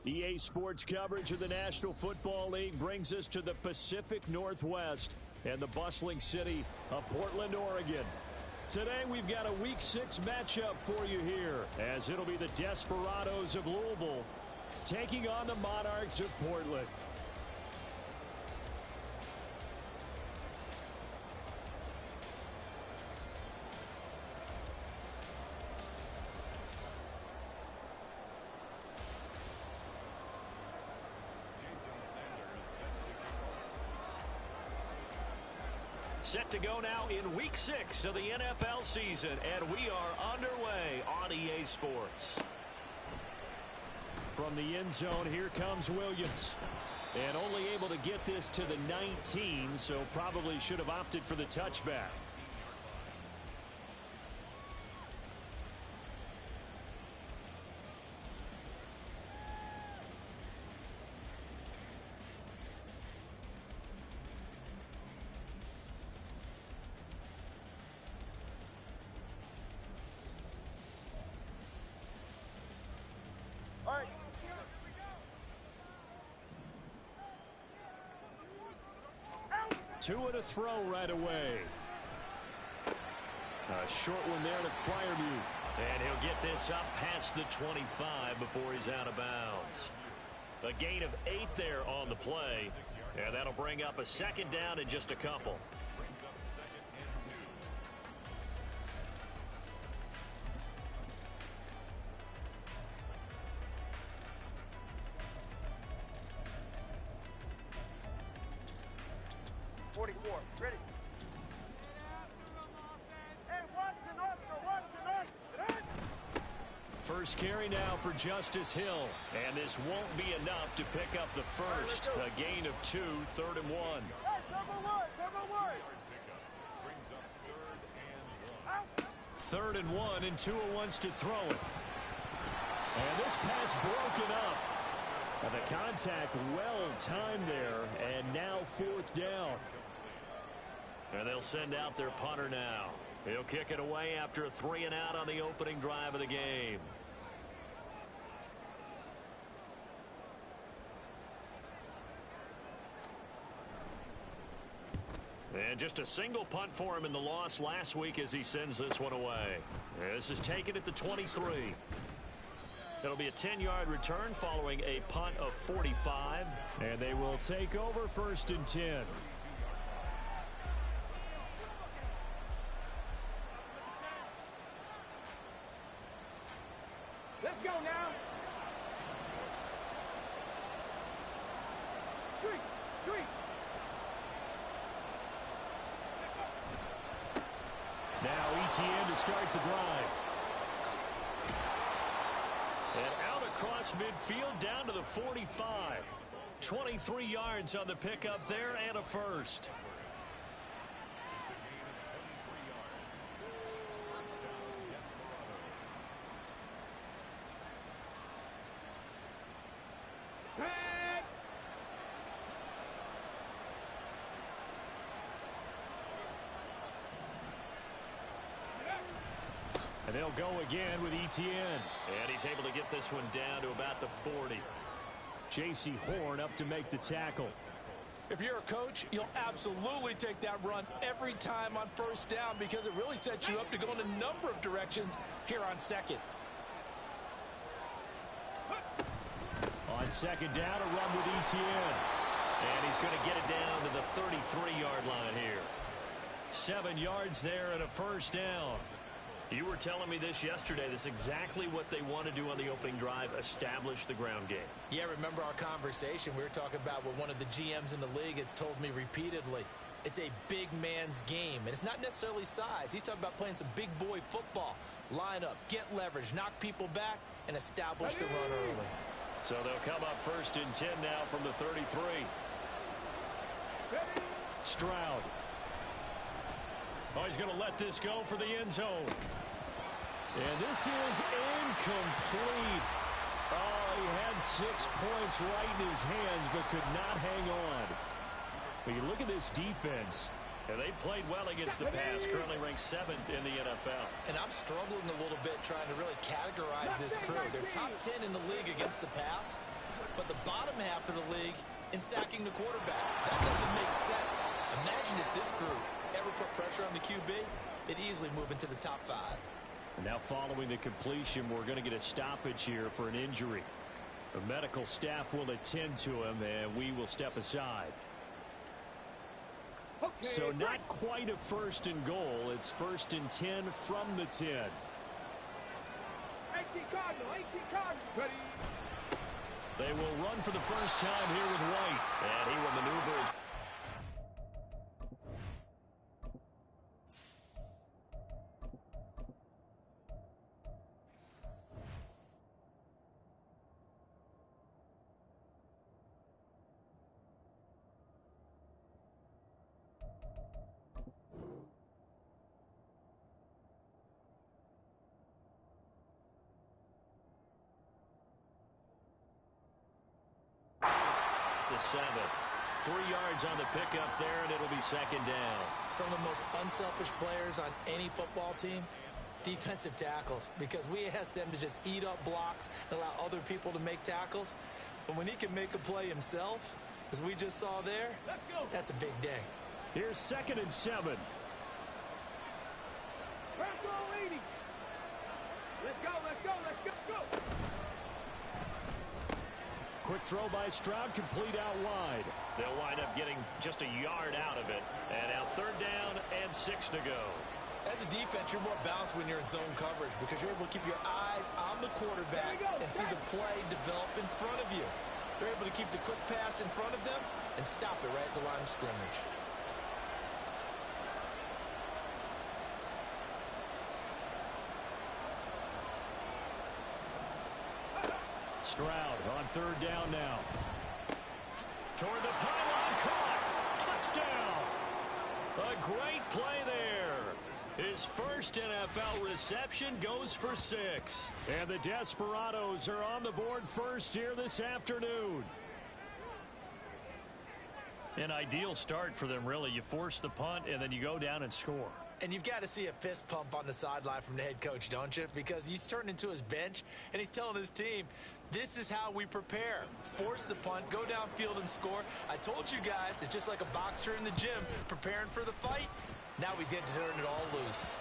EA Sports coverage of the National Football League brings us to the Pacific Northwest and the bustling city of Portland, Oregon. Today we've got a Week 6 matchup for you here, as it'll be the Desperados of Louisville taking on the Monarchs of Portland. Set to go now in Week 6 of the NFL season, and we are underway on EA Sports. From the end zone, here comes Williams. And only able to get this to the 19, so probably should have opted for the touchback. All right. Two and a throw right away. A short one there to Freiermuth. And he'll get this up past the 25 before he's out of bounds. A gain of 8 there on the play. And that'll bring up a second down in just a couple. 44. Ready. Hey, Watson, Oscar. First carry now for Justice Hill. And this won't be enough to pick up the first. A gain of 2, 3rd and 1. Hey, double one. Out. 3rd and 1, and Tua wants to throw it. And this pass broken up. And the contact well timed there, and now 4th down. And they'll send out their punter now. He'll kick it away after a 3 and out on the opening drive of the game. And just a single punt for him in the loss last week as he sends this one away. This is taken at the 23. It'll be a 10-yard return following a punt of 45. And they will take over 1st and 10. Let's go now. 3. Now ETN to start the drive. And out across midfield down to the 45. 23 yards on the pickup there and a first. And they'll go again with ETN. And he's able to get this one down to about the 40. J.C. Horn up to make the tackle. If you're a coach, you'll absolutely take that run every time on 1st down because it really sets you up to go in a number of directions here on 2nd. On 2nd down, a run with ETN. And he's going to get it down to the 33-yard line here. 7 yards there and a 1st down. You were telling me this yesterday. This is exactly what they want to do on the opening drive, establish the ground game. Yeah, remember our conversation. We were talking about what one of the GMs in the league has told me repeatedly. It's a big man's game, and it's not necessarily size. He's talking about playing some big boy football. Line up, get leverage, knock people back, and establish the run early. So they'll come up 1st and 10 now from the 33. Stroud. Oh, he's going to let this go for the end zone. And this is incomplete. Oh, he had 6 points right in his hands, but could not hang on. But you look at this defense. And they played well against the pass, currently ranked 7th in the NFL. And I'm struggling a little bit trying to really categorize this crew. They're top 10 in the league against the pass, but the bottom half of the league in sacking the quarterback. That doesn't make sense. Imagine if this group ever put pressure on the QB, it'd easily move into the top 5. And now following the completion, we're going to get a stoppage here for an injury. The medical staff will attend to him, and we will step aside. So not quite a 1st and goal. It's 1st and 10 from the 10. 18 Cardinal, 18 Cardinal. Ready. They will run for the first time here with White. And he will maneuver his... to 7. 3 yards on the pickup there, and it'll be 2nd down. Some of the most unselfish players on any football team, defensive tackles, because we ask them to just eat up blocks and allow other people to make tackles. But when he can make a play himself, as we just saw there, that's a big day. Here's 2nd and 7. Press all 80. Let's go, let's go, let's go. Quick throw by Stroud, complete out wide. They'll wind up getting just a yard out of it. And now 3rd down and 6 to go. As a defense, you're more balanced when you're in zone coverage because you're able to keep your eyes on the quarterback and see the play develop in front of you. They're able to keep the quick pass in front of them and stop it right at the line of scrimmage. Stroud on 3rd down now. Toward the pylon, caught. Touchdown. A great play there. His first NFL reception goes for 6. And the Desperados are on the board first here this afternoon. An ideal start for them, really. You force the punt, and then you go down and score. And you've got to see a fist pump on the sideline from the head coach, don't you? Because he's turned into his bench, and he's telling his team, this is how we prepare. Force the punt, go downfield and score. I told you guys, it's just like a boxer in the gym preparing for the fight. Now we get to turn it all loose.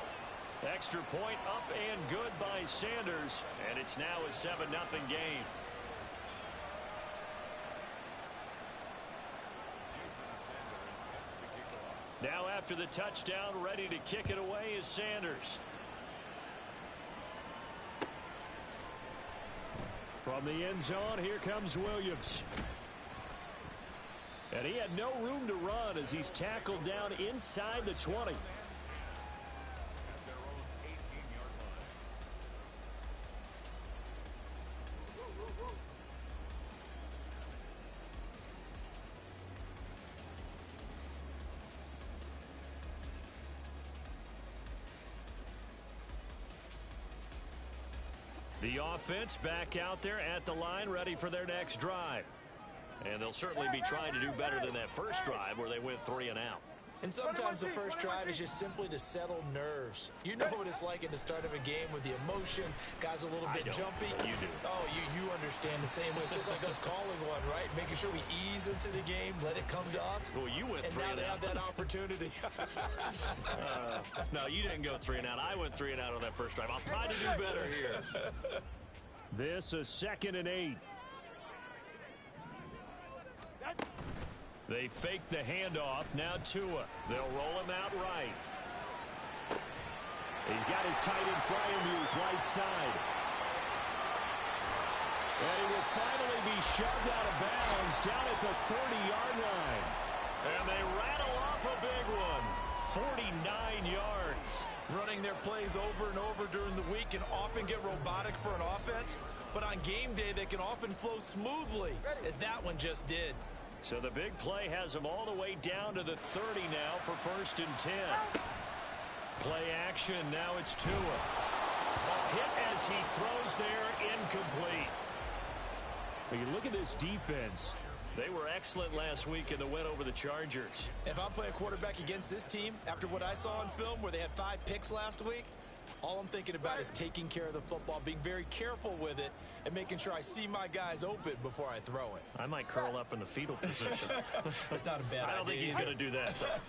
Extra point up and good by Sanders, and it's now a 7-0 game. Now after the touchdown, ready to kick it away is Sanders. From the end zone, here comes Williams. And he had no room to run as he's tackled down inside the 20. The offense back out there at the line, ready for their next drive. And they'll certainly be trying to do better than that first drive where they went 3 and out. And sometimes the first drive is just simply to settle nerves. You know what it's like at the start of a game with the emotion. Guys a little bit jumpy. You do. Oh, you understand the same way. It's just like us calling one, right? Making sure we ease into the game, let it come to us. Well, you went 3 and out. And now they have that opportunity. No, you didn't go 3 and out. I went 3 and out on that first drive. I'll try to do better here. This is 2nd and 8. They fake the handoff. Now Tua. They'll roll him out right. He's got his tight end Freiermuth right side. And he will finally be shoved out of bounds down at the 30-yard line. And they rattle off a big one. 49 yards. Running their plays over and over during the week can often get robotic for an offense. But on game day, they can often flow smoothly, as that one just did. So the big play has him all the way down to the 30 now for 1st and 10. Play action, now it's Tua. A hit as he throws there, incomplete. When you look at this defense, They were excellent last week in the win over the Chargers. If I'm playing quarterback against this team, after what I saw on film where they had 5 picks last week, all I'm thinking about is taking care of the football, being very careful with it, and making sure I see my guys open before I throw it. I might curl up in the fetal position. That's not a bad idea. I don't think he's going to do that, though.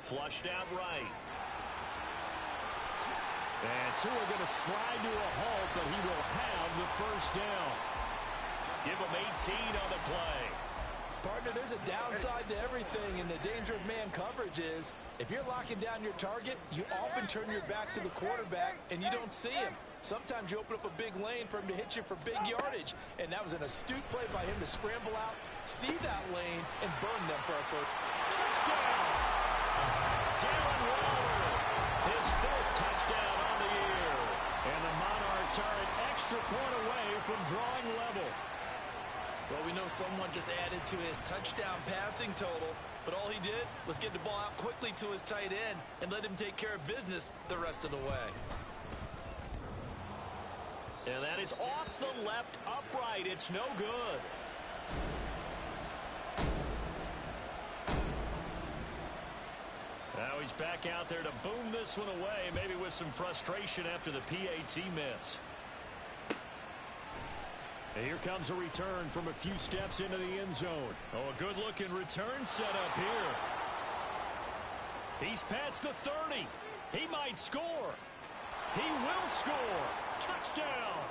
Flushed out right. And Tua going to slide to a halt, but he will have the first down. Give him 18 on the play. Partner, there's a downside to everything, and the danger of man coverage is if you're locking down your target, you often turn your back to the quarterback, and you don't see him. Sometimes you open up a big lane for him to hit you for big yardage, and that was an astute play by him to scramble out, see that lane, and burn them for a first. Touchdown! Darren Waller, his 4th touchdown on the year. And the Monarchs are an extra point away from drawing level. Well, we know someone just added to his touchdown passing total, but all he did was get the ball out quickly to his tight end and let him take care of business the rest of the way. And that is off the left upright. It's no good. Now he's back out there to boom this one away, maybe with some frustration after the PAT miss. And here comes a return from a few steps into the end zone. Oh, a good-looking return set up here. He's past the 30. He might score. He will score. Touchdown.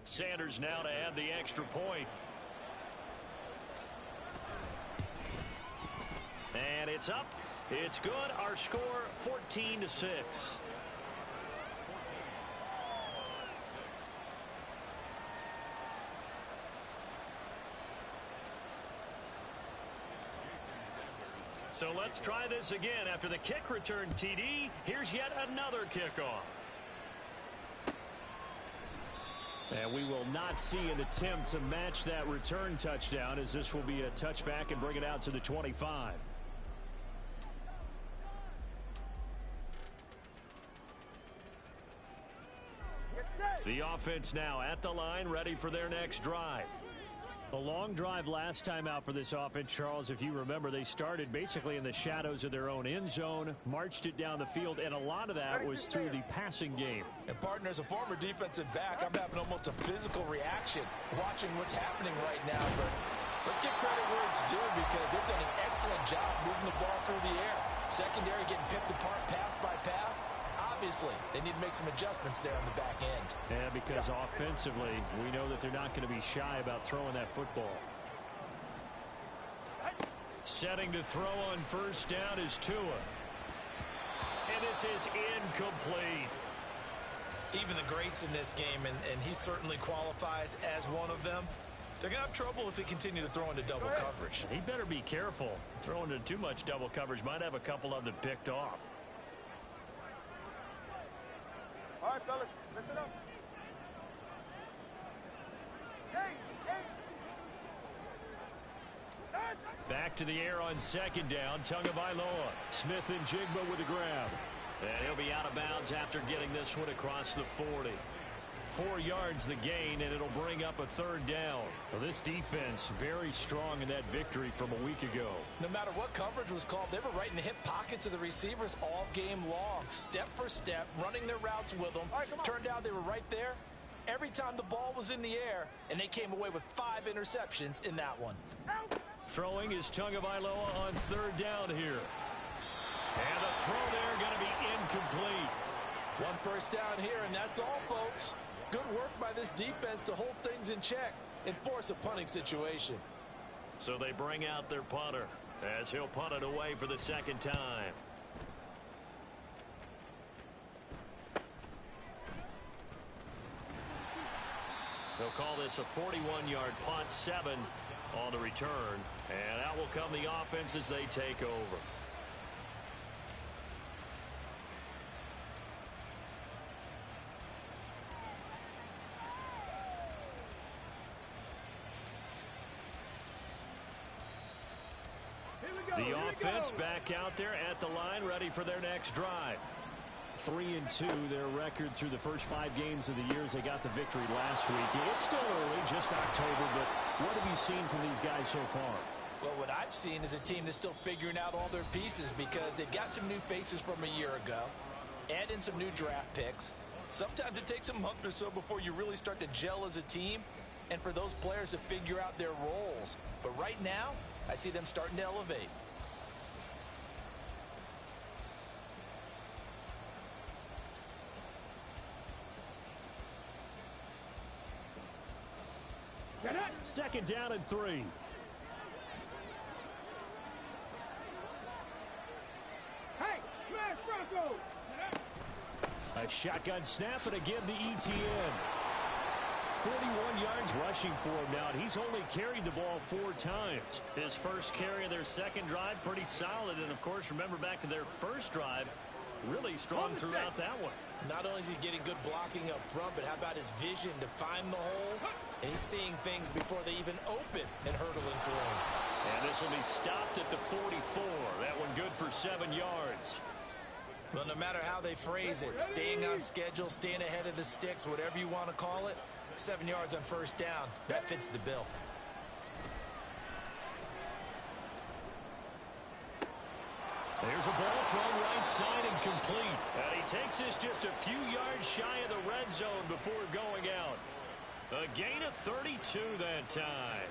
Sanders now to add the extra point. And it's up. It's good. Our score 14-6. So let's try this again. After the kick return TD, here's yet another kickoff. And we will not see an attempt to match that return touchdown, as this will be a touchback and bring it out to the 25. The offense now at the line, ready for their next drive. A long drive last time out for this offense, Charles. If you remember, they started basically in the shadows of their own end zone, marched it down the field, and a lot of that was through the passing game. And partner, as a former defensive back, I'm having almost a physical reaction watching what's happening right now. But let's give credit where it's due, because they've done an excellent job moving the ball through the air. Secondary getting picked apart pass by pass. Obviously, they need to make some adjustments there on the back end. Yeah, because offensively, we know that they're not going to be shy about throwing that football. Setting to throw on first down is Tua. And this is incomplete. Even the greats in this game, and he certainly qualifies as one of them, they're going to have trouble if they continue to throw into double coverage. He better be careful. Throwing into too much double coverage might have a couple of them picked off. All right, fellas, listen up. Hey. Back to the air on second down. Tagovailoa. Smith and Jigba with the grab. And he'll be out of bounds after getting this one across the 40. 4 yards the gain, and it'll bring up a third down. Well, this defense very strong in that victory from a week ago. No matter what coverage was called, they were right in the hip pockets of the receivers all game long, step for step, running their routes with them. Turned out they were right there every time the ball was in the air, and they came away with 5 interceptions in that one. Throwing is Tagovailoa on third down here. And the throw there going to be incomplete. 1 first down here, and that's all, folks. Good work by this defense to hold things in check and force a punting situation. So they bring out their punter as he'll punt it away for the second time. They'll call this a 41-yard punt, 7 on the return. And out will come the offense as they take over. The offense back out there at the line, ready for their next drive. 3-2, their record through the first 5 games of the year as they got the victory last week. It's still early, just October, but what have you seen from these guys so far? Well, what I've seen is a team that's still figuring out all their pieces because they've got some new faces from a year ago, add in some new draft picks. Sometimes it takes a month or so before you really start to gel as a team and for those players to figure out their roles. But right now, I see them starting to elevate. Second down and 3. Hey, smash Bronco! A shotgun snap, and again the ETN. 41 yards rushing for him now, and he's only carried the ball 4 times. His first carry of their second drive, pretty solid. And, of course, remember back to their first drive, really strong throughout that one. Not only is he getting good blocking up front, but how about his vision to find the holes? And he's seeing things before they even open and hurdling through him. And this will be stopped at the 44. That one good for 7 yards. Well, no matter how they phrase it, staying on schedule, staying ahead of the sticks, whatever you want to call it, 7 yards on first down, that fits the bill. There's a ball thrown right side and complete. And he takes this just a few yards shy of the red zone before going out. A gain of 32 that time.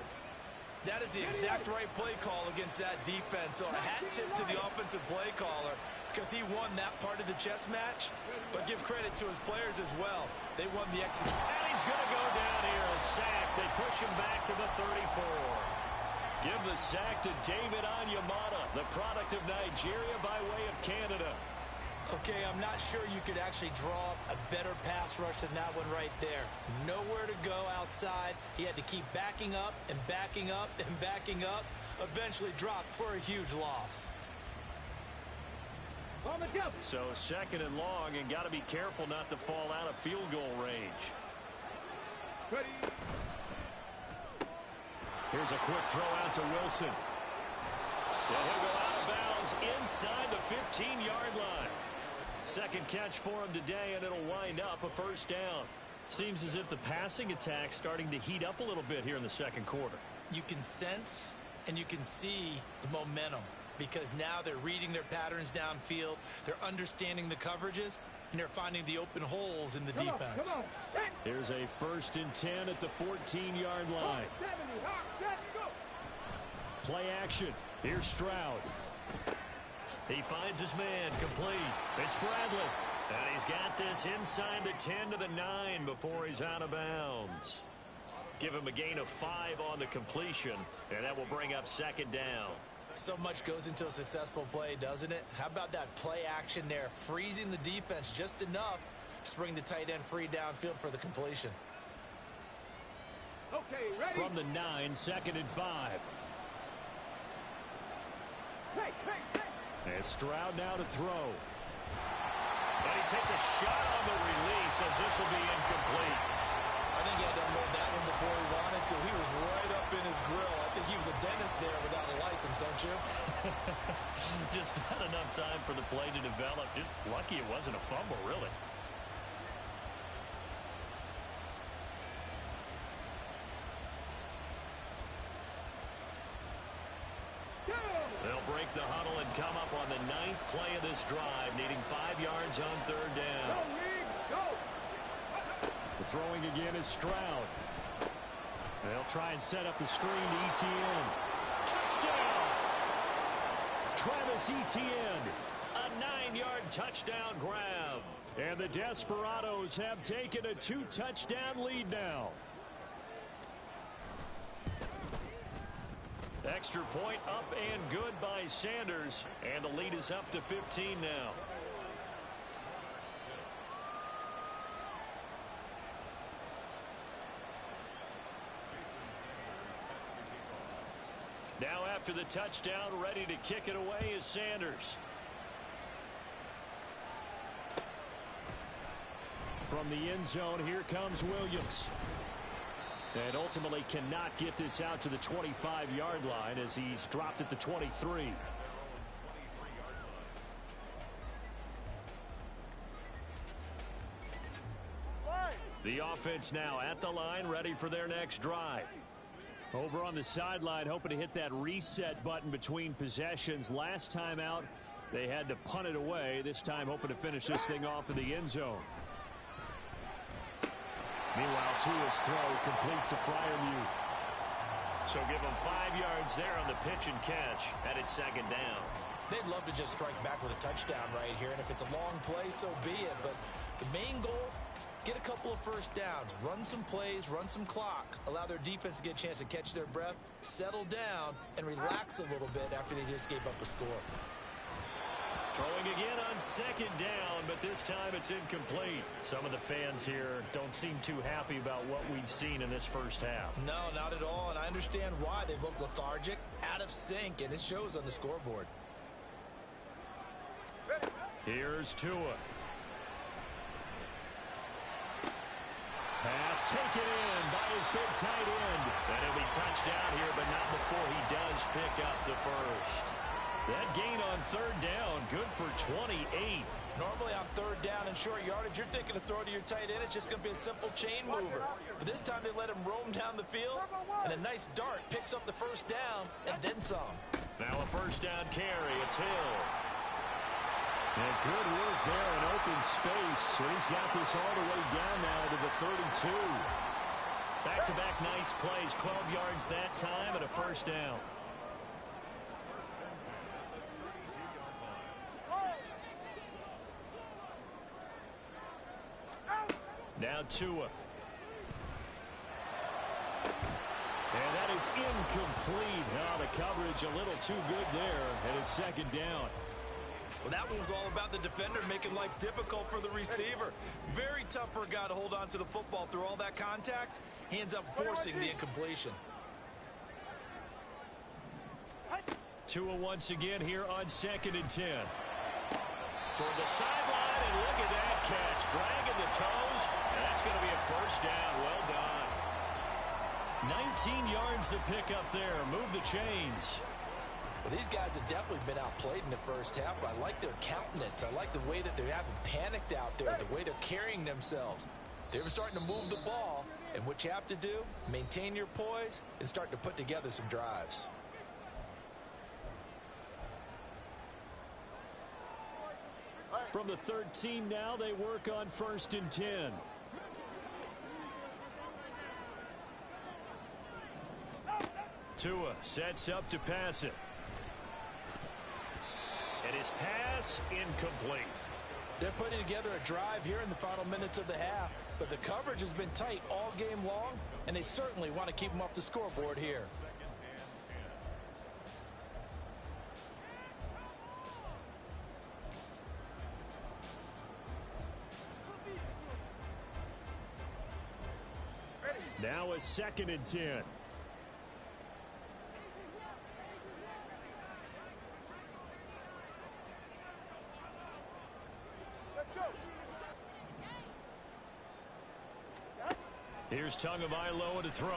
That is the exact right play call against that defense. So a hat tip to the offensive play caller because he won that part of the chess match. But give credit to his players as well. They won the execution. And he's going to go down here, a sack. They push him back to the 34. Give the sack to David Onyemata, the product of Nigeria by way of Canada. Okay, I'm not sure you could actually draw a better pass rush than that one right there. Nowhere to go outside. He had to keep backing up and backing up and backing up. Eventually dropped for a huge loss. So second and long, and got to be careful not to fall out of field goal range. Ready. Here's a quick throw out to Wilson. And he'll go out of bounds inside the 15-yard line. Second catch for him today, and it'll wind up a first down. Seems as if the passing attack's starting to heat up a little bit here in the second quarter. You can sense and you can see the momentum because now they're reading their patterns downfield, they're understanding the coverages, and they're finding the open holes in the defense. Come on. Here's a 1st and 10 at the 14-yard line. 70, hot, set, go. Play action. Here's Stroud. He finds his man, complete. It's Bradley. And he's got this inside the 10 to the 9 before he's out of bounds. Give him a gain of 5 on the completion, and that will bring up second down. So much goes into a successful play, doesn't it? How about that play action there, freezing the defense just enough to bring the tight end free downfield for the completion. Okay, ready. From the 9, 2nd and 5. Hey. And Stroud now to throw. And he takes a shot on the release as this will be incomplete. I think he had to unload that one before he wanted to. He was right up in his grill. I think he was a dentist there without a license, don't you? Just not enough time for the play to develop. Just lucky it wasn't a fumble, really. They'll break the huddle and come up on the 9th play of this drive, needing 5 yards on 3rd down. Go, Reed, go. The throwing again is Stroud. They'll try and set up the screen to ETN. Touchdown! Travis Etienne, a 9-yard touchdown grab. And the Desperados have taken a 2-touchdown lead now. Extra point up and good by Sanders, and the lead is up to 15 now. Now after the touchdown, ready to kick it away is Sanders. From the end zone, here comes Williams. And ultimately cannot get this out to the 25-yard line as he's dropped at the 23. The offense now at the line, ready for their next drive. Over on the sideline, hoping to hit that reset button between possessions. Last time out, they had to punt it away. This time, hoping to finish this thing off in the end zone. Meanwhile, Tua's throw complete to Freiermuth. So give him 5 yards there on the pitch and catch, and it's second down. They'd love to just strike back with a touchdown right here, and if it's a long play, so be it. But the main goal, get a couple of first downs, run some plays, run some clock, allow their defense to get a chance to catch their breath, settle down, and relax a little bit after they just gave up a score. Throwing again on second down, but this time it's incomplete. Some of the fans here don't seem too happy about what we've seen in this first half. No, not at all, and I understand why. They look lethargic, out of sync, and it shows on the scoreboard. Here's Tua. Pass taken in by his big tight end. And he'll be touchdown here, but not before he does pick up the first. That gain on third down, good for 28. Normally on third down and short yardage, you're thinking to throw to your tight end. It's just going to be a simple chain mover. But this time they let him roam down the field, and a nice dart picks up the first down and then some. Now a first down carry. It's Hill. And good work there in open space. And he's got this all the way down now to the 32. Back-to-back nice plays, 12 yards that time and a first down. Now Tua. And that is incomplete. Now the coverage a little too good there, and it's second down. Well, that one was all about the defender making life difficult for the receiver. Very tough for a guy to hold on to the football through all that contact. Hands up, forcing the incompletion. Tua once again here on 2nd and 10. Toward the sideline, and look at that catch. Dragging the toes, and that's going to be a first down. Well done. 19 yards to pick up there. Move the chains. Well, these guys have definitely been outplayed in the first half, but I like their countenance. I like the way that they haven't panicked out there, the way they're carrying themselves. They were starting to move the ball, and what you have to do, maintain your poise and start to put together some drives. From the 13 now, they work on 1st and 10. Tua sets up to pass it. And his pass incomplete. They're putting together a drive here in the final minutes of the half, but the coverage has been tight all game long, and they certainly want to keep them off the scoreboard here. Now a 2nd and 10. Let's go. Here's Tagovailoa to throw.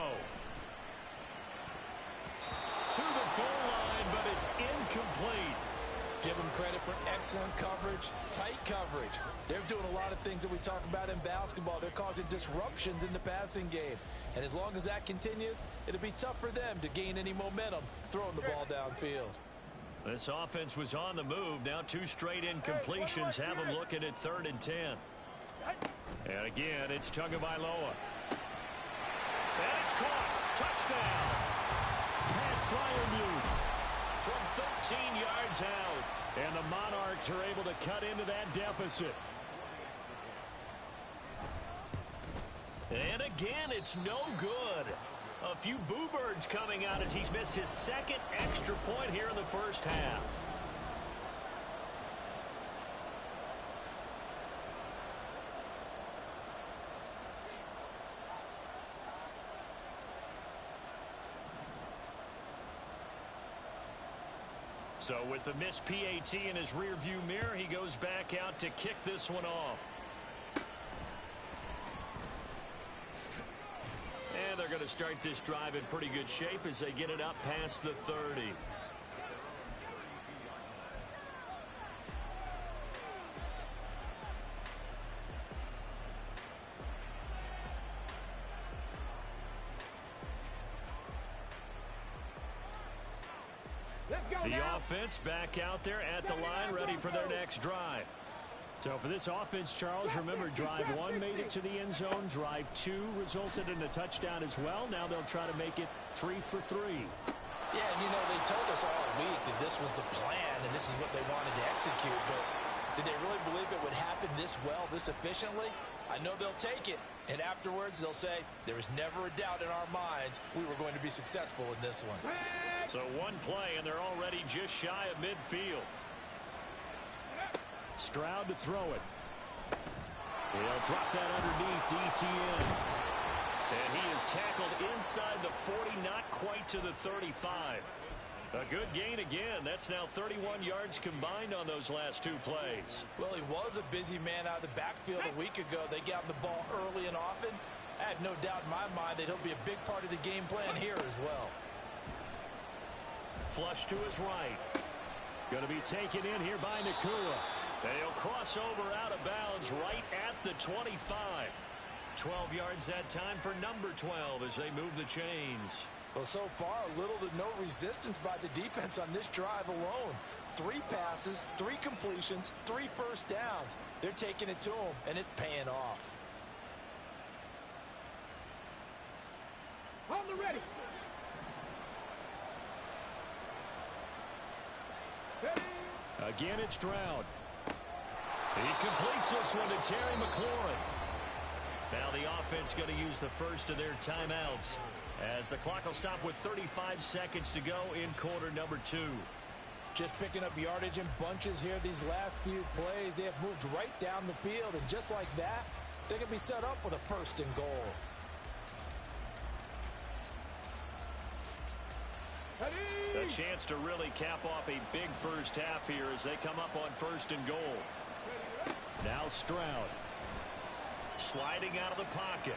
To the goal line, but it's incomplete. Give them credit for excellent coverage, tight coverage. They're doing a lot of things that we talk about in basketball. They're causing disruptions in the passing game. And as long as that continues, it'll be tough for them to gain any momentum throwing the ball downfield. This offense was on the move. Now 2 straight incompletions have them looking at 3rd and 10. And again, it's Tagovailoa. And it's caught. Touchdown. Pat Freiermuth from 13 yards out. And the Monarchs are able to cut into that deficit. And again, it's no good. A few boo birds coming out as he's missed his 2nd extra point here in the first half. So with the missed PAT in his rearview mirror, he goes back out to kick this one off. And they're going to start this drive in pretty good shape as they get it up past the 30. The offense back out there at the line, ready for their next drive. So for this offense, Charles, remember, drive 1 made it to the end zone. Drive 2 resulted in a touchdown as well. Now they'll try to make it 3 for 3. Yeah, and you know, they told us all week that this was the plan and this is what they wanted to execute. But did they really believe it would happen this well, this efficiently? I know they'll take it, and afterwards they'll say, there was never a doubt in our minds we were going to be successful in this one. So one play, and they're already just shy of midfield. Stroud to throw it. He'll drop that underneath to Etienne. And he is tackled inside the 40, not quite to the 35. A good gain again. That's now 31 yards combined on those last 2 plays. Well, he was a busy man out of the backfield a week ago. They got the ball early and often. I have no doubt in my mind that he'll be a big part of the game plan here as well. Flush to his right. Going to be taken in here by Nakua. And he'll cross over out of bounds right at the 25. 12 yards that time for number 12 as they move the chains. Well, so far, little to no resistance by the defense on this drive alone. 3 passes, 3 completions, 3 first downs. They're taking it to him, and it's paying off. On the ready. Again, it's Stroud. He completes this one to Terry McLaurin. Now the offense going to use the first of their timeouts as the clock will stop with 35 seconds to go in quarter number 2. Just picking up yardage in bunches here these last few plays. They have moved right down the field, and just like that, they can be set up with a first and goal. A chance to really cap off a big first half here as they come up on first and goal. Now Stroud. Sliding out of the pocket.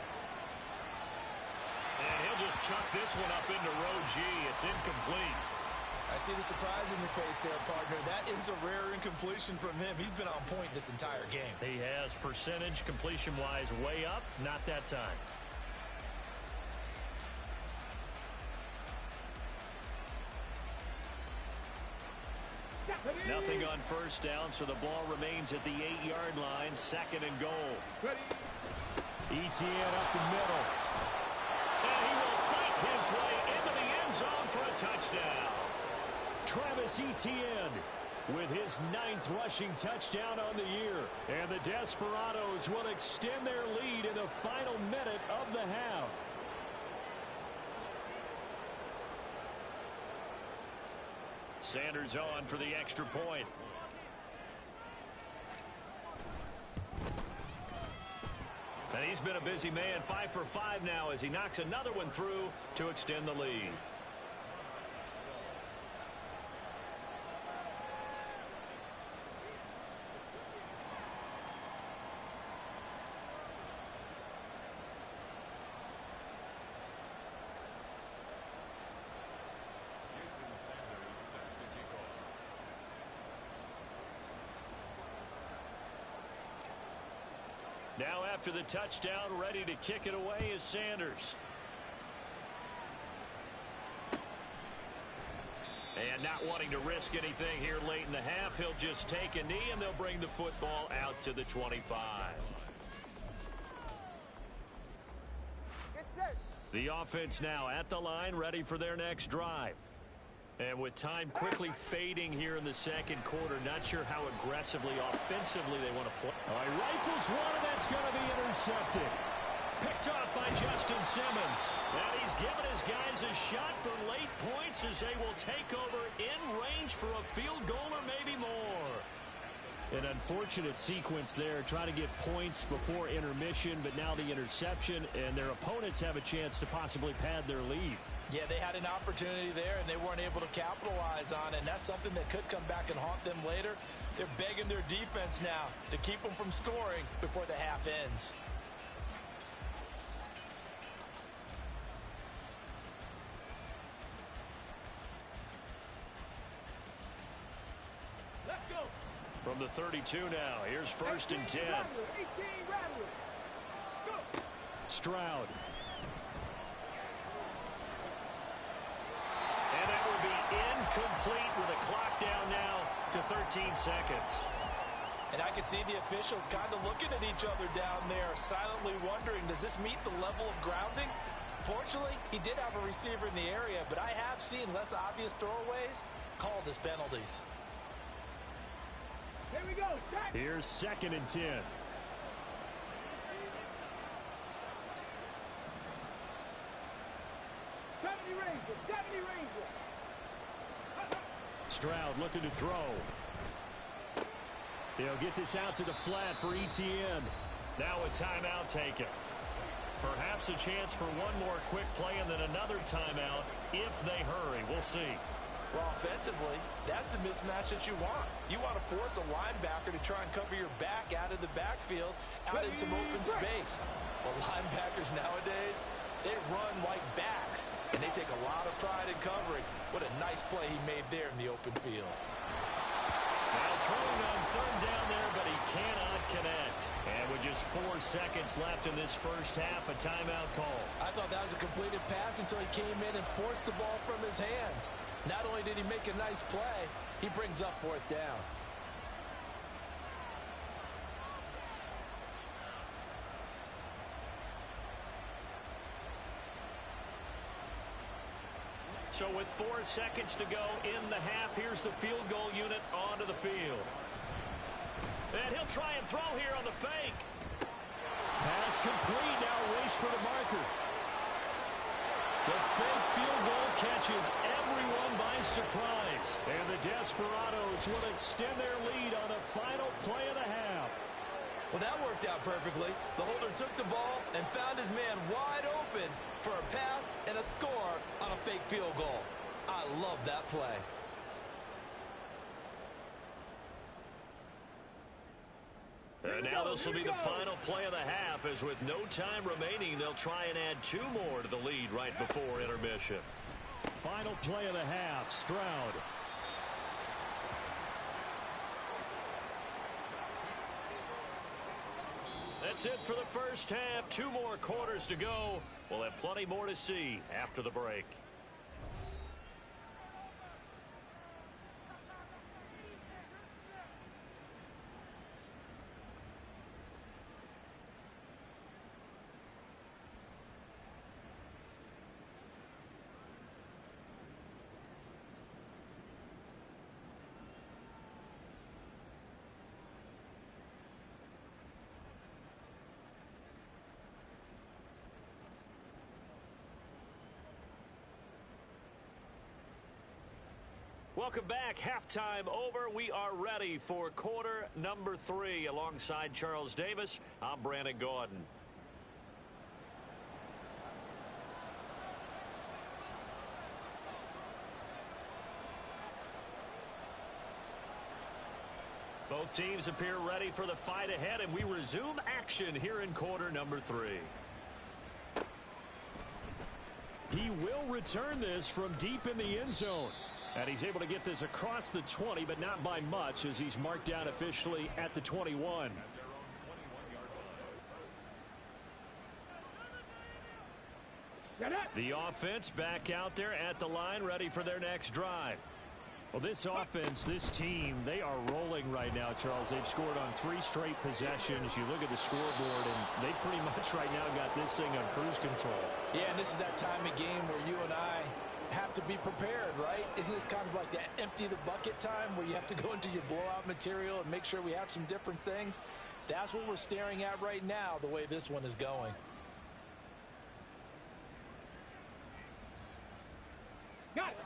And he'll just chuck this one up into row G. It's incomplete. I see the surprise in your face there, partner. That is a rare incompletion from him. He's been on point this entire game. He has percentage completion-wise way up. Not that time. Nothing on first down, so the ball remains at the 8-yard line. Second and goal. Etienne up the middle. And he will fight his way into the end zone for a touchdown. Travis Etienne with his 9th rushing touchdown on the year. And the Desperados will extend their lead in the final minute of the half. Sanders on for the extra point. And he's been a busy man, 5 for 5 now as he knocks another one through to extend the lead. Now after the touchdown, ready to kick it away is Sanders. And not wanting to risk anything here late in the half, he'll just take a knee and they'll bring the football out to the 25. Get set. The offense now at the line, ready for their next drive. And with time quickly fading here in the second quarter, not sure how aggressively, offensively they want to play. All right, rifles one, and that's going to be intercepted. Picked off by Justin Simmons. And he's given his guys a shot for late points as they will take over in range for a field goal or maybe more. An unfortunate sequence there, trying to get points before intermission, but now the interception, and their opponents have a chance to possibly pad their lead. Yeah, they had an opportunity there, and they weren't able to capitalize on it, and that's something that could come back and haunt them later. They're begging their defense now to keep them from scoring before the half ends. From the 32 now, here's 1st and 10. 18 Rattler. Let's go. Stroud. And that will be incomplete with a clock down now to 13 seconds. And I can see the officials kind of looking at each other down there, silently wondering, does this meet the level of grounding? Fortunately, he did have a receiver in the area, but I have seen less obvious throwaways called as penalties. Here we go. Back. Here's 2nd and 10. 70 Ranger. 70 Ranger. Stroud looking to throw. They'll get this out to the flat for ETN. Now a timeout taken. Perhaps a chance for one more quick play and then another timeout if they hurry. We'll see. Well, offensively, that's the mismatch that you want. You want to force a linebacker to try and cover your back out of the backfield, out in some open space. But linebackers nowadays, they run like backs, and they take a lot of pride in covering. What a nice play he made there in the open field. Now throwing on 3rd down there, but he cannot connect. And with just 4 seconds left in this first half, a timeout call. I thought that was a completed pass until he came in and forced the ball from his hands. Not only did he make a nice play, he brings up 4th down. So with 4 seconds to go in the half, here's the field goal unit onto the field. And he'll try and throw here on the fake. Pass complete. Now race for the marker. The fake field goal catches everyone by surprise. And the Desperados will extend their lead on the final play of the half. Well, that worked out perfectly. The holder took the ball and found his man wide open for a pass and a score on a fake field goal. I love that play. And now this will be the final play of the half, as with no time remaining, they'll try and add 2 more to the lead right before intermission. Final play of the half, Stroud. That's it for the first half. 2 more quarters to go. We'll have plenty more to see after the break. Welcome back. Halftime over. We are ready for quarter number 3. Alongside Charles Davis, I'm Brandon Gaudin. Both teams appear ready for the fight ahead, and we resume action here in quarter number 3. He will return this from deep in the end zone. And he's able to get this across the 20, but not by much, as he's marked down officially at the 21. The offense back out there at the line, ready for their next drive. Well, this offense, this team, they are rolling right now, Charles. They've scored on 3 straight possessions. You look at the scoreboard, and they pretty much right now got this thing on cruise control. Yeah, and this is that time of game where you and I have to be prepared, right? Isn't this kind of like that empty the bucket time where you have to go into your blowout material and make sure we have some different things? That's what we're staring at right now, the way this one is going.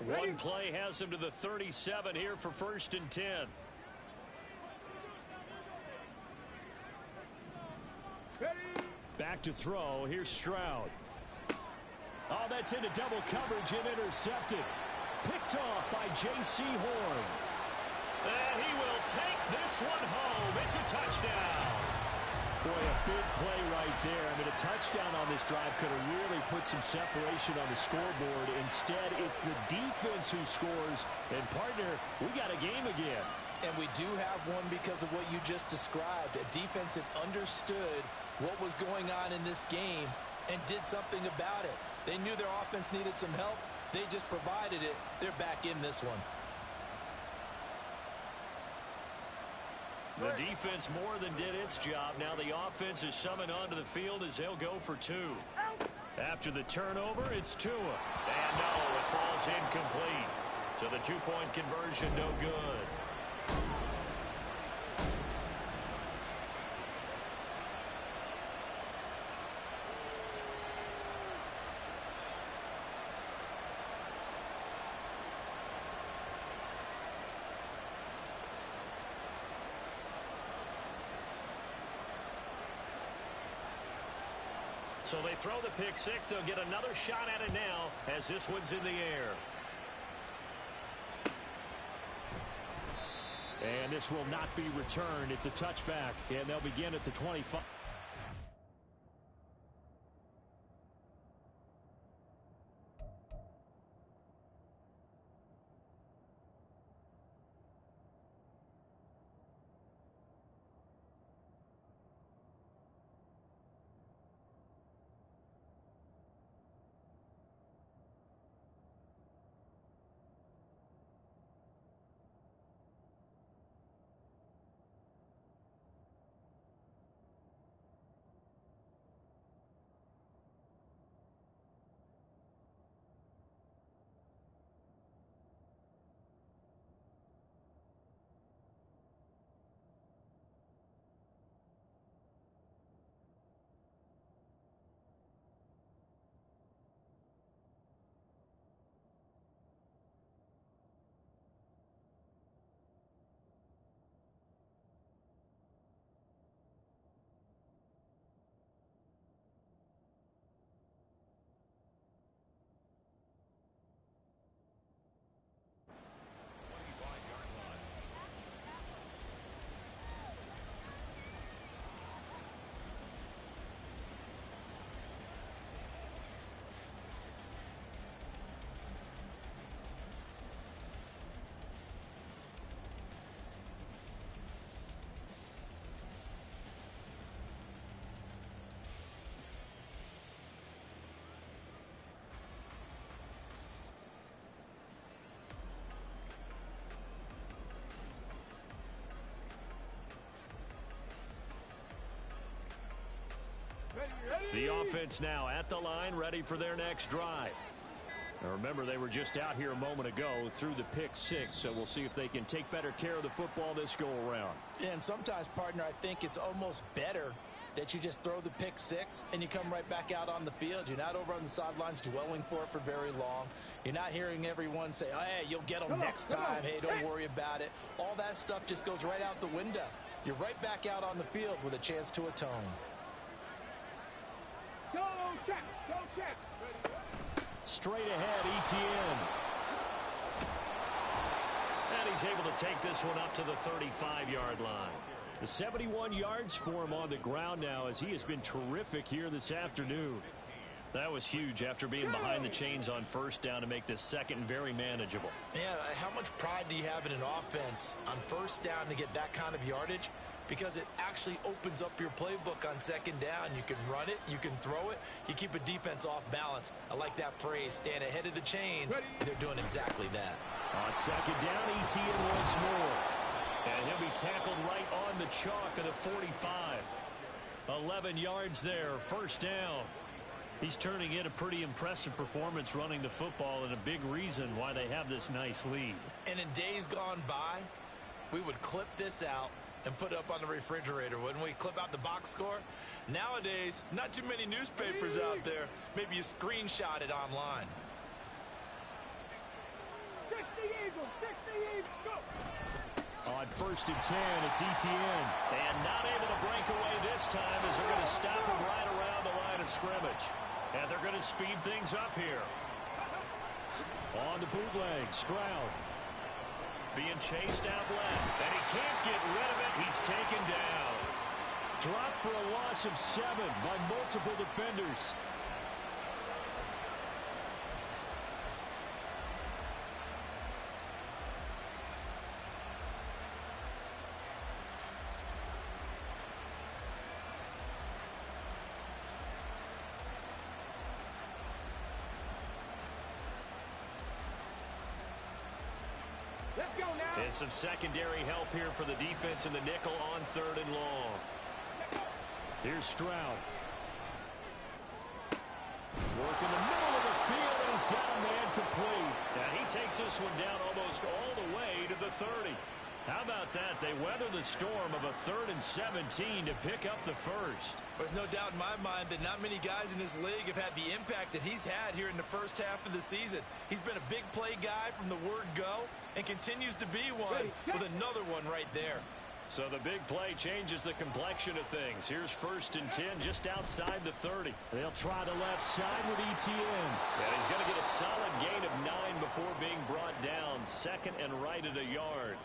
One play has him to the 37 here for 1st and 10. Back to throw. Here's Stroud. Oh, that's into double coverage and intercepted. Picked off by J.C. Horn. And he will take this one home. It's a touchdown. Boy, a big play right there. I mean, a touchdown on this drive could have really put some separation on the scoreboard. Instead, it's the defense who scores. And, partner, we got a game again. And we do have one because of what you just described. A defense that understood what was going on in this game and did something about it. They knew their offense needed some help. They just provided it. They're back in this one. The defense more than did its job. Now the offense is summoned onto the field as they'll go for two. After the turnover, it's Tua. And no, it falls incomplete. So the two-point conversion no good. So they throw the pick six. They'll get another shot at it now as this one's in the air. And this will not be returned. It's a touchback, and they'll begin at the 25. The offense now at the line, ready for their next drive. Now remember, they were just out here a moment ago through the pick six, so we'll see if they can take better care of the football this go-around. Yeah, and sometimes, partner, I think it's almost better that you just throw the pick six and you come right back out on the field. You're not over on the sidelines dwelling for it for very long. You're not hearing everyone say, oh, hey, you'll get them next time. Hey, don't worry about it. All that stuff just goes right out the window. You're right back out on the field with a chance to atone. Go check, go check. Straight ahead, Etienne. And he's able to take this one up to the 35-yard line. The 71 yards for him on the ground now as he has been terrific here this afternoon. That was huge after being behind the chains on first down to make this second very manageable. Yeah, how much pride do you have in an offense on first down to get that kind of yardage? Because it actually opens up your playbook on second down. You can run it, you can throw it, you keep a defense off balance. I like that phrase, stand ahead of the chains. They're doing exactly that. On second down, Etienne once more. And he'll be tackled right on the chalk of the 45. 11 yards there, first down. He's turning in a pretty impressive performance running the football, and a big reason why they have this nice lead. And in days gone by, we would clip this out and put it up on the refrigerator, wouldn't we? Clip out the box score. Nowadays, not too many newspapers out there. Maybe you screenshot it online. 60 Eagles, 60 Eagles, go! On first and 10, it's Etienne. And not able to break away this time as they're going to stop him right around the line of scrimmage. And they're going to speed things up here. On the bootleg, Stroud. Being chased out left, and he can't get rid of it. He's taken down. Dropped for a loss of 7 by multiple defenders. And some secondary help here for the defense in the nickel on 3rd and long. Here's Stroud. Work in the middle of the field, and he's got a man complete. And he takes this one down almost all the way to the 30. How about that? They weather the storm of a 3rd and 17 to pick up the first. There's no doubt in my mind that not many guys in this league have had the impact that he's had here in the first half of the season. He's been a big play guy from the word go and continues to be one with another one right there. So the big play changes the complexion of things. Here's 1st and 10 just outside the 30. They'll try the left side with Etienne. And he's going to get a solid gain of 9 before being brought down. 2nd and right at a yard.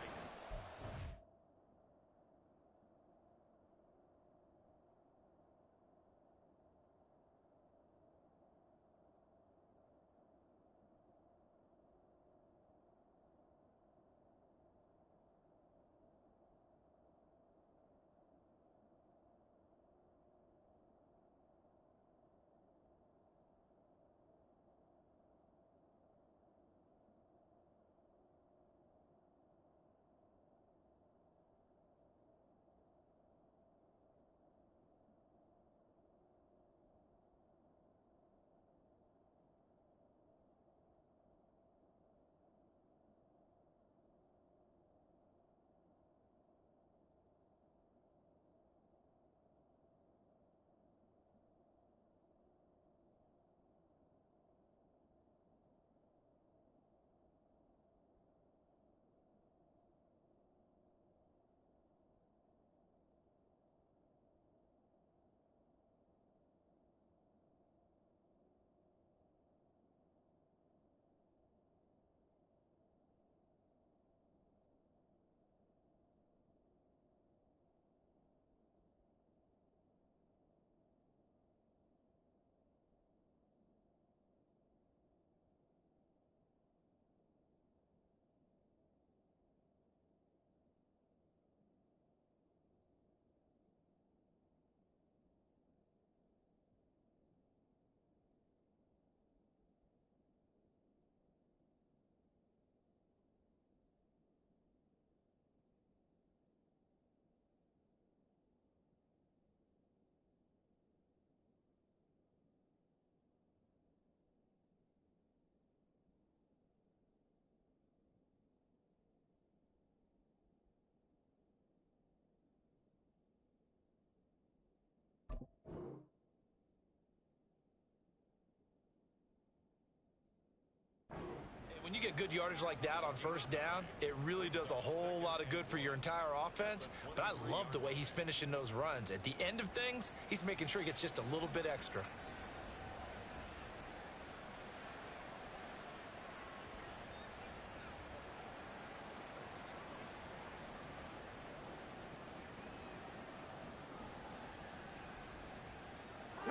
When you get good yardage like that on 1st down, it really does a whole lot of good for your entire offense. But I love the way he's finishing those runs. At the end of things, he's making sure he gets just a little bit extra.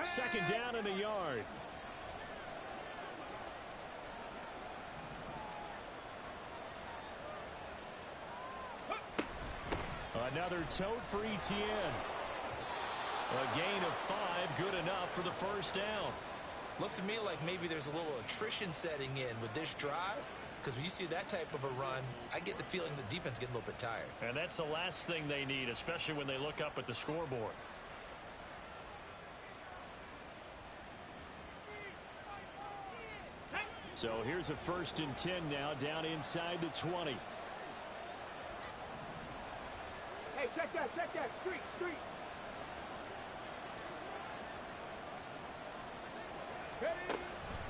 Second down and a yard. Another tote for Etienne. A gain of 5, good enough for the 1st down. Looks to me like maybe there's a little attrition setting in with this drive, because when you see that type of a run, I get the feeling the defense getting a little bit tired. And that's the last thing they need, especially when they look up at the scoreboard. So here's a 1st and 10 now, down inside the 20. Hey, check that, street. Ready?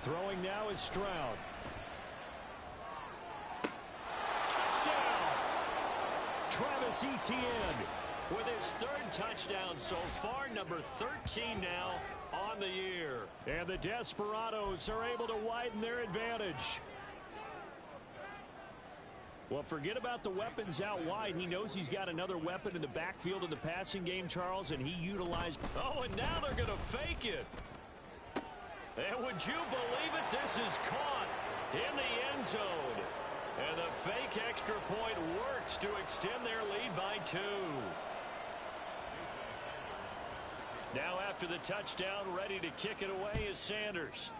Throwing now is Stroud. Touchdown! Travis Etienne with his 3rd touchdown so far, number 13 now on the year. And the Desperados are able to widen their advantage. Well, forget about the weapons out wide. He knows he's got another weapon in the backfield in the passing game, Charles, and he utilized... Oh, and now they're going to fake it. And would you believe it? This is caught in the end zone. And the fake extra point works to extend their lead by 2. Now after the touchdown, ready to kick it away is Sanders.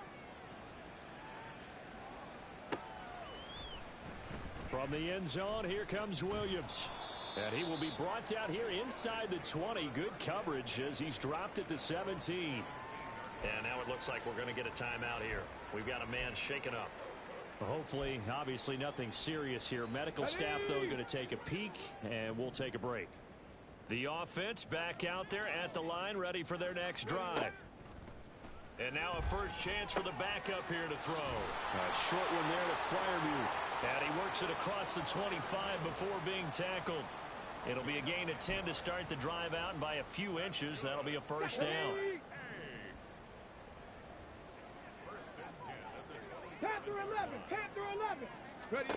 From the end zone, here comes Williams. And he will be brought down here inside the 20. Good coverage as he's dropped at the 17. And now it looks like we're going to get a timeout here. We've got a man shaken up. Hopefully, obviously nothing serious here. Medical staff, though, going to take a peek, and we'll take a break. The offense back out there at the line, ready for their next drive. And now a first chance for the backup here to throw. A short one there to Freiermuth. And he works it across the 25 before being tackled. It'll be a gain of 10 to start the drive out, and by a few inches, that'll be a first down. Panther 11, Panther 11. Ready.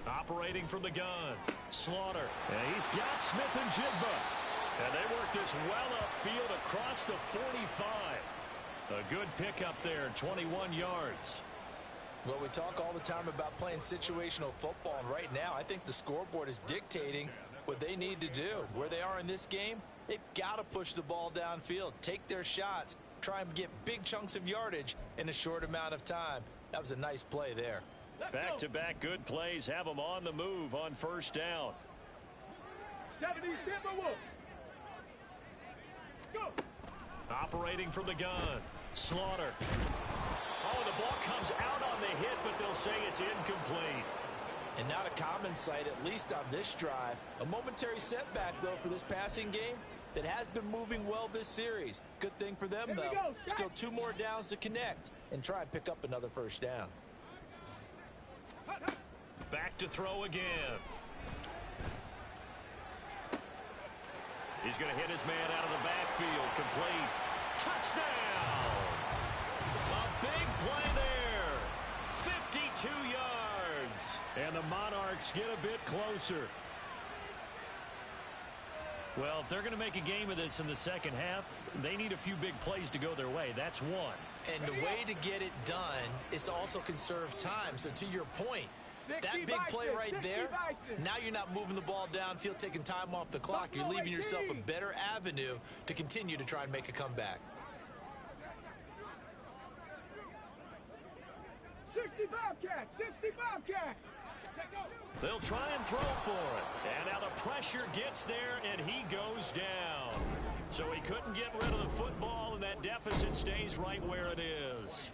Operating from the gun. Slaughter. And he's got Smith and Jigba. And they work this well upfield across the 45. A good pickup there, 21 yards. Well, we talk all the time about playing situational football, and right now I think the scoreboard is dictating what they need to do. Where they are in this game, they've got to push the ball downfield, take their shots, try and get big chunks of yardage in a short amount of time. That was a nice play there. Back-to-back good plays have them on the move on first down. 70 Timberwolves. Go. Operating from the gun. Slaughter. Oh, the ball comes out on the hit, but they'll say it's incomplete. And not a common sight, at least on this drive. A momentary setback, though, for this passing game that has been moving well this series. Good thing for them, though. Still 2 more downs to connect and try and pick up another first down. Back to throw again. He's going to hit his man out of the backfield. Complete. Touchdown! A big play there. 52 yards. And the Monarchs get a bit closer. Well, if they're going to make a game of this in the second half, they need a few big plays to go their way. That's one. And the way to get it done is to also conserve time. So to your point, that big play right there, now you're not moving the ball downfield, taking time off the clock. You're leaving yourself a better avenue to continue to try and make a comeback. 65 catch, 65 catch. They'll try and throw for it. And now the pressure gets there, and he goes down. So he couldn't get rid of the football, and that deficit stays right where it is.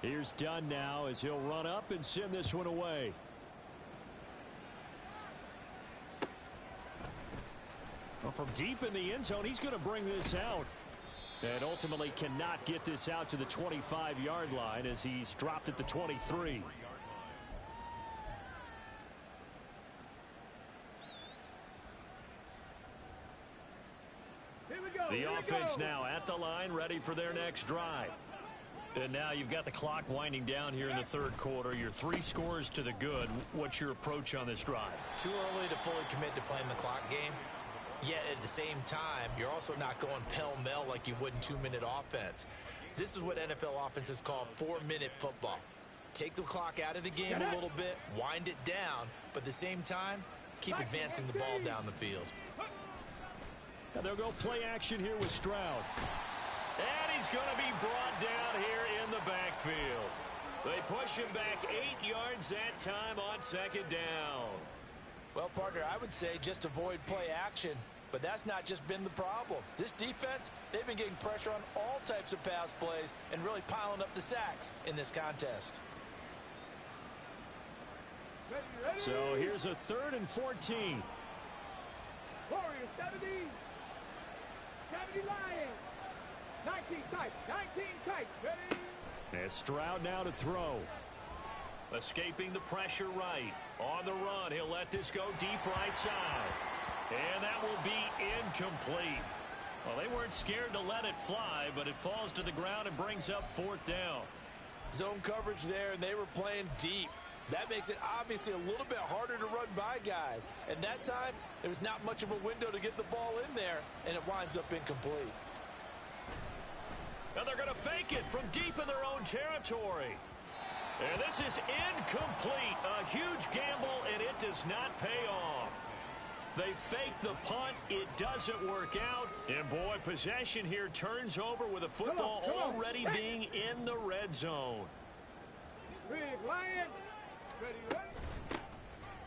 Here's Dunn now as he'll run up and send this one away. Well, from deep in the end zone, he's going to bring this out. And ultimately cannot get this out to the 25-yard line as he's dropped at the 23. The offense now at the line, ready for their next drive. And now you've got the clock winding down here in the third quarter. You're 3 scores to the good. What's your approach on this drive? Too early to fully commit to playing the clock game. Yet at the same time, you're also not going pell-mell like you would in 2-minute offense. This is what NFL offenses call 4-minute football. Take the clock out of the game a little bit, wind it down, but at the same time, keep advancing the ball down the field. And they'll go play action here with Stroud. And he's going to be brought down here in the backfield. They push him back 8 yards that time on second down. Well, partner, I would say just avoid play action, but that's not just been the problem. This defense, they've been getting pressure on all types of pass plays and really piling up the sacks in this contest. So here's a 3rd and 14. Warriors 70. 70 Lions. 19 tight. 19 tight. Ready. And Stroud now to throw. Escaping the pressure right. On the run, he'll let this go deep right side. And that will be incomplete. Well, they weren't scared to let it fly, but it falls to the ground and brings up 4th down. Zone coverage there, and they were playing deep. That makes it obviously a little bit harder to run by guys. And that time, there was not much of a window to get the ball in there, and it winds up incomplete. Now they're going to fake it from deep in their own territory. And this is incomplete. A huge gamble, and it does not pay off. They fake the punt. It doesn't work out. And, boy, possession here turns over with a football already being in the red zone. Big Lion. Ready, ready.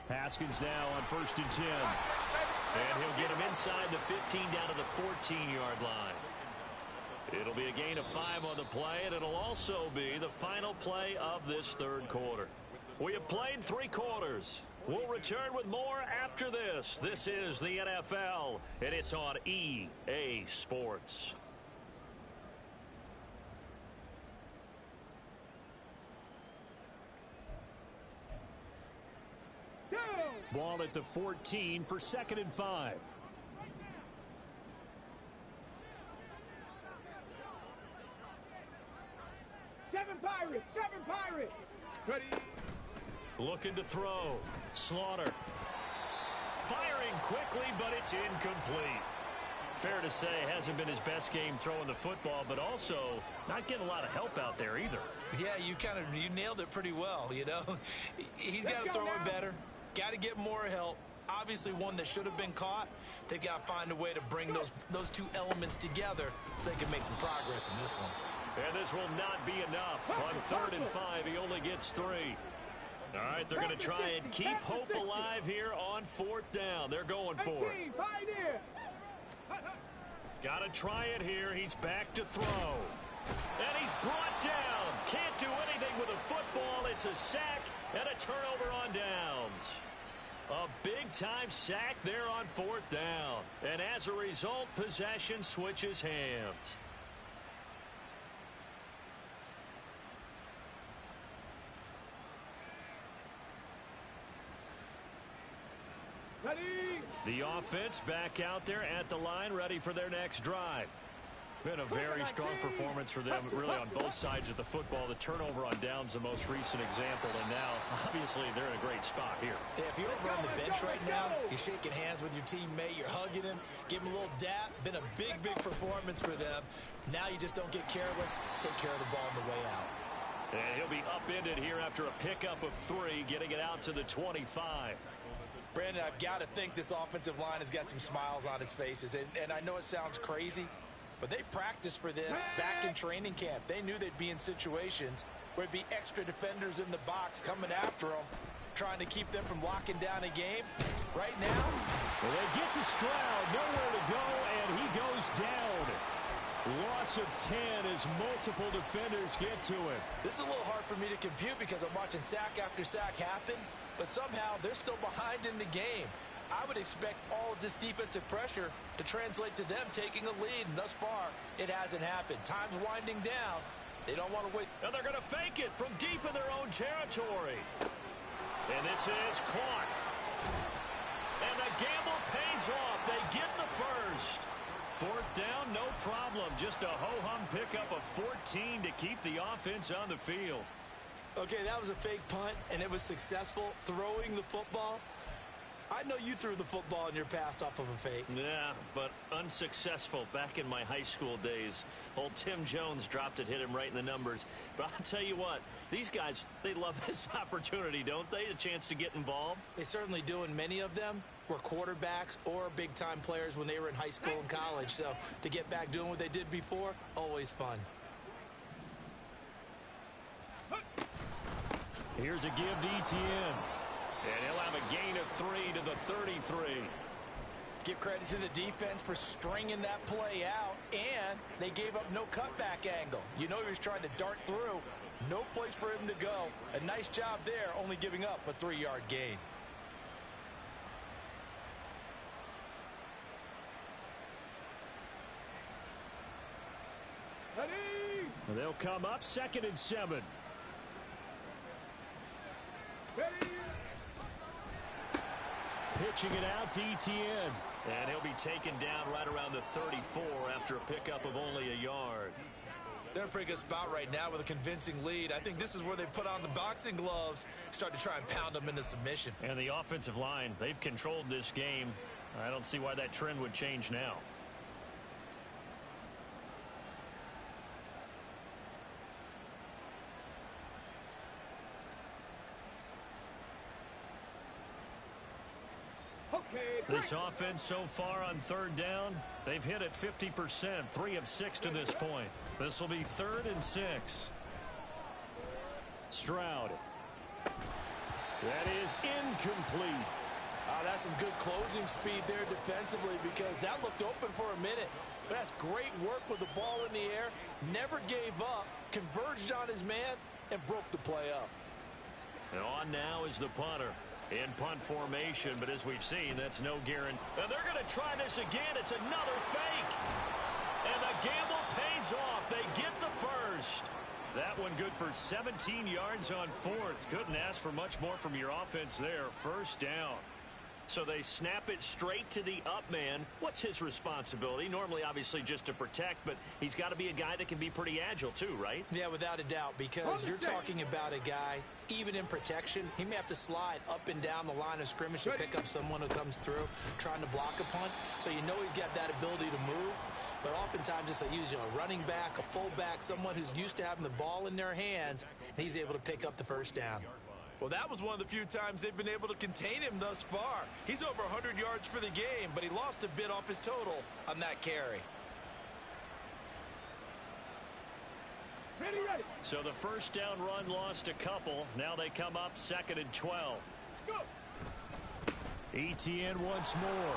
Haskins now on 1st and 10. And he'll get him inside the 15 down to the 14-yard line. It'll be a gain of 5 on the play, and it'll also be the final play of this third quarter. We have played 3 quarters. We'll return with more after this. This is the NFL, and it's on EA Sports. Ball at the 14 for 2nd and 5. Seven Pirates! Ready? Looking to throw. Slaughter. Firing quickly, but it's incomplete. Fair to say, hasn't been his best game throwing the football, but also not getting a lot of help out there either. Yeah, you nailed it pretty well, you know. He's got to throw it better. Got to get more help. Obviously one that should have been caught. They've got to find a way to bring those 2 elements together so they can make some progress in this one. And this will not be enough. On 3rd and 5, he only gets 3. All right, they're going to try and keep hope alive here on 4th down. They're going for it. Got to try it here. He's back to throw. And he's brought down. Can't do anything with a football. It's a sack and a turnover on downs. A big-time sack there on 4th down. And as a result, possession switches hands. Ready? The offense back out there at the line, ready for their next drive. Been a very strong performance for them, really, on both sides of the football. The turnover on downs, the most recent example, and now, obviously, they're in a great spot here. Yeah, if you're over on the bench right now, you're shaking hands with your teammate, you're hugging him, give him a little dap. Been a big, big performance for them. Now you just don't get careless. Take care of the ball on the way out. And he'll be upended here after a pickup of 3, getting it out to the 25. Brandon, I've got to think this offensive line has got some smiles on its faces. And I know it sounds crazy, but they practiced for this back in training camp. They knew they'd be in situations where there'd be extra defenders in the box coming after them, trying to keep them from locking down a game. Right now, well, they get to Stroud, nowhere to go, and he goes down. Loss of 10 as multiple defenders get to him. This is a little hard for me to compute because I'm watching sack after sack happen, but somehow they're still behind in the game. I would expect all of this defensive pressure to translate to them taking a lead, and thus far, it hasn't happened. Time's winding down. They don't want to wait. And they're going to fake it from deep in their own territory. And this is caught. And the gamble pays off. They get the first. 4th down, no problem. Just a ho-hum pickup of 14 to keep the offense on the field. Okay, that was a fake punt, and it was successful. Throwing the football, I know you threw the football in your past off of a fake. Yeah, but unsuccessful back in my high school days. Old Tim Jones dropped it, hit him right in the numbers. But I'll tell you what, these guys, they love this opportunity, don't they? A chance to get involved. They certainly do, and many of them were quarterbacks or big-time players when they were in high school and college. So to get back doing what they did before, always fun. Here's a give to Etienne. And he'll have a gain of 3 to the 33. Give credit to the defense for stringing that play out, and they gave up no cutback angle. You know he was trying to dart through. No place for him to go. A nice job there, only giving up a 3-yard gain. Ready? They'll come up 2nd and 7. Ready? Pitching it out to Etienne. And he'll be taken down right around the 34 after a pickup of only a yard. They're in a pretty good spot right now with a convincing lead. I think this is where they put on the boxing gloves, start to try and pound them into submission. And the offensive line, they've controlled this game. I don't see why that trend would change now. This offense so far on 3rd down, they've hit it 50%, 3 of 6 to this point. This will be 3rd and 6. Stroud. That is incomplete. That's some good closing speed there defensively because that looked open for a minute. But that's great work with the ball in the air. Never gave up, converged on his man, and broke the play up. And on now is the punter in punt formation, but as we've seen, that's no guarantee. And they're going to try this again. It's another fake. And the gamble pays off. They get the first. That one good for 17 yards on fourth. Couldn't ask for much more from your offense there. First down. So they snap it straight to the up man. What's his responsibility? Normally, obviously, just to protect, but he's got to be a guy that can be pretty agile too, right? Yeah, without a doubt, because you're talking about a guy, even in protection, he may have to slide up and down the line of scrimmage to pick up someone who comes through trying to block a punt. So you know he's got that ability to move, but oftentimes it's usually a running back, a fullback, someone who's used to having the ball in their hands, and he's able to pick up the first down. Well, that was one of the few times they've been able to contain him thus far. He's over 100 yards for the game, but he lost a bit off his total on that carry. Ready, ready. So the first down run lost a couple. Now they come up 2nd and 12. Go. ETN once more.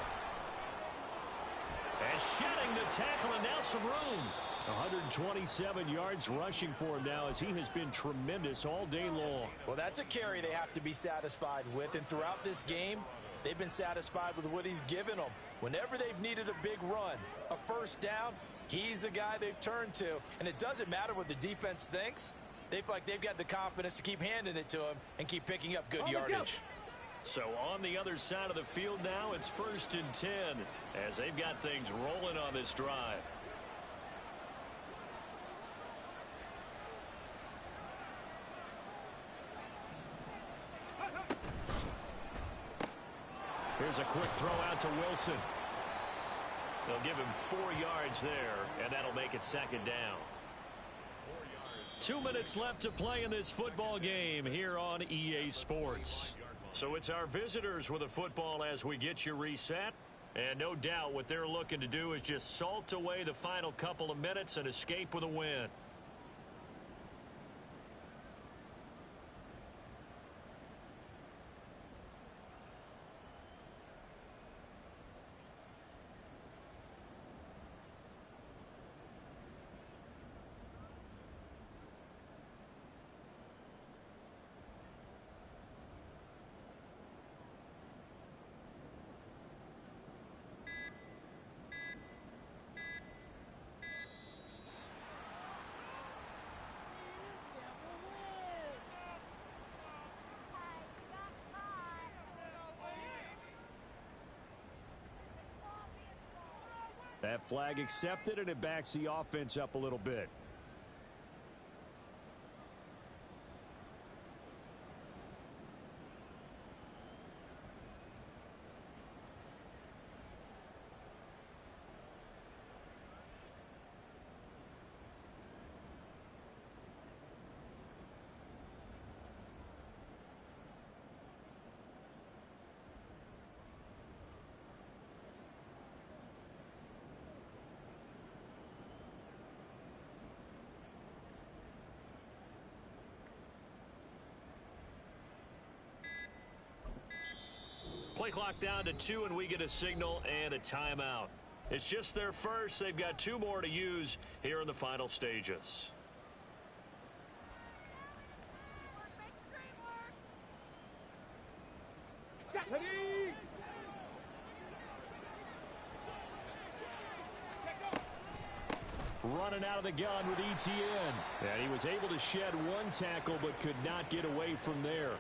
And shedding the tackle, and now some room. 127 yards rushing for him now as he has been tremendous all day long. Well, that's a carry they have to be satisfied with, and throughout this game, they've been satisfied with what he's given them. Whenever they've needed a big run, a first down, he's the guy they've turned to, and it doesn't matter what the defense thinks. They feel like they've got the confidence to keep handing it to him and keep picking up good yardage. So on the other side of the field now, it's 1st and 10 as they've got things rolling on this drive. Here's a quick throw out to Wilson. They'll give him 4 yards there, and that'll make it 2nd down. 2 minutes left to play in this football game here on EA Sports. So it's our visitors with the football as we get you reset. And no doubt what they're looking to do is just salt away the final couple of minutes and escape with a win. That flag accepted, and it backs the offense up a little bit. Play clock down to 2, and we get a signal and a timeout. It's just their first. They've got 2 more to use here in the final stages. Running out of the gun with ETN. And he was able to shed 1 tackle but could not get away from there.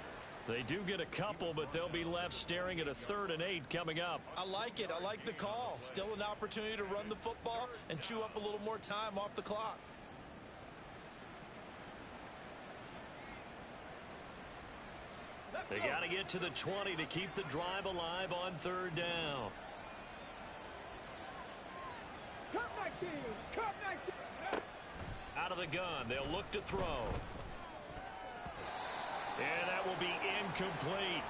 They do get a couple, but they'll be left staring at a 3rd and 8 coming up. I like it. I like the call. Still an opportunity to run the football and chew up a little more time off the clock. They got to get to the 20 to keep the drive alive on 3rd down. Out of the gun, they'll look to throw. And that will be incomplete.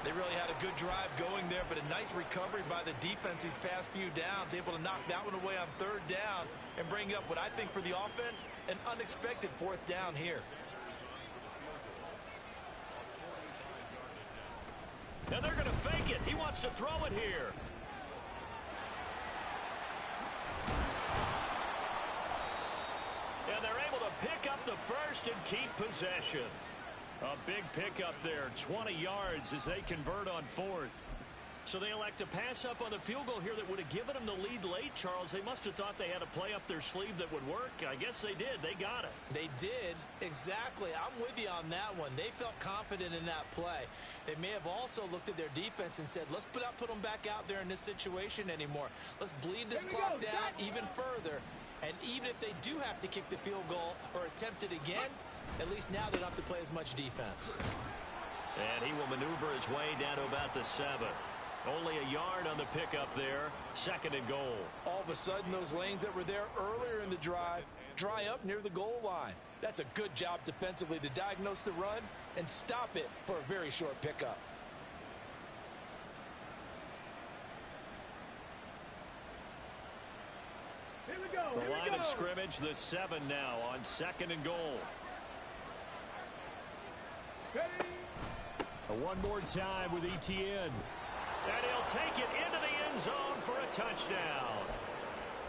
They really had a good drive going there, but a nice recovery by the defense these past few downs, able to knock that one away on 3rd down and bring up what I think for the offense, an unexpected 4th down here. And they're going to fake it. He wants to throw it here. And they're able to pick up the first and keep possession. A big pickup there, 20 yards as they convert on fourth. So they elect to pass up on the field goal here that would have given them the lead late, Charles. They must have thought they had a play up their sleeve that would work. I guess they did. They got it. They did. Exactly. I'm with you on that one. They felt confident in that play. They may have also looked at their defense and said, let's not put them back out there in this situation anymore. Let's bleed this clock down even further. And even if they do have to kick the field goal or attempt it again, at least now they don't have to play as much defense. And he will maneuver his way down to about the 7. Only a yard on the pickup there. 2nd and goal. All of a sudden, those lanes that were there earlier in the drive dry up near the goal line. That's a good job defensively to diagnose the run and stop it for a very short pickup. Here we go. The line of scrimmage, the 7 now on 2nd and goal. One more time with Etienne. And he'll take it into the end zone for a touchdown.